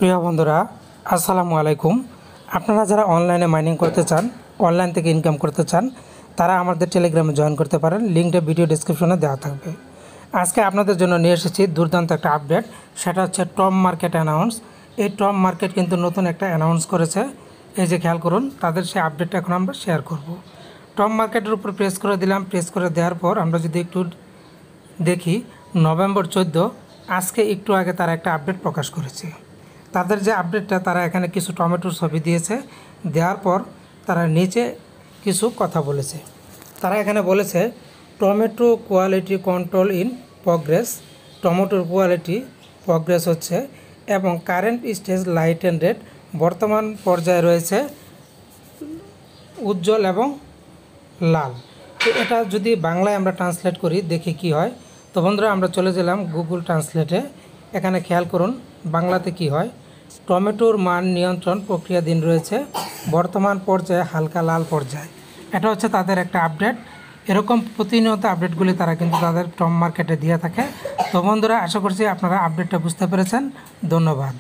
প্রিয় বন্ধুরা, আসসালামু আলাইকুম। আপনারা যারা অনলাইনে মাইনিং করতে চান, অনলাইন থেকে ইনকাম করতে চান, তারা আমাদের টেলিগ্রামে জয়েন করতে পারেন। লিঙ্কটা ভিডিও ডেসক্রিপশনে দেওয়া থাকবে। আজকে আপনাদের জন্য নিয়ে এসেছি দুর্দান্ত একটা আপডেট। সেটা হচ্ছে টপ মার্কেট অ্যানাউন্স। এই টপ মার্কেট কিন্তু নতুন একটা অ্যানাউন্স করেছে। এই যে খেয়াল করুন, তাদের সেই আপডেটটা এখন আমরা শেয়ার করব। টপ মার্কেটের উপর প্রেস করে দিলাম। প্রেস করে দেওয়ার পর আমরা যদি একটু দেখি, নভেম্বর 14 আজকে একটু আগে তারা একটা আপডেট প্রকাশ করেছে। তাদের যে আপডেটটা, তারা এখানে কিছু টমেটোর ছবি দিয়েছে। দেওয়ার পর তারা নিচে কিছু কথা বলেছে। তারা এখানে বলেছে tomato quality control in progress. টমেটোর কোয়ালিটি প্রগ্রেস হচ্ছে এবং current stage light and red, বর্তমান পর্যায়ে রয়েছে উজ্জ্বল এবং লাল। তো এটা যদি বাংলায় আমরা ট্রান্সলেট করি, দেখি কি হয়। তো বন্ধুরা, আমরা চলে গেলাম গুগল ট্রান্সলেটে। এখানে খেয়াল করুন বাংলাতে কি হয়। টমেটোর মান নিয়ন্ত্রণ প্রক্রিয়াধীন রয়েছে, বর্তমান পর্যায়ে হালকা লাল পর্যায়ে। এটা হচ্ছে তাদের একটা আপডেট। এরকম প্রতিনিয়ত আপডেটগুলি তারা কিন্তু তাদের টপ মার্কেটে দিয়ে থাকে। তো বন্ধুরা, আশা করছি আপনারা আপডেটটা বুঝতে পেরেছেন। ধন্যবাদ।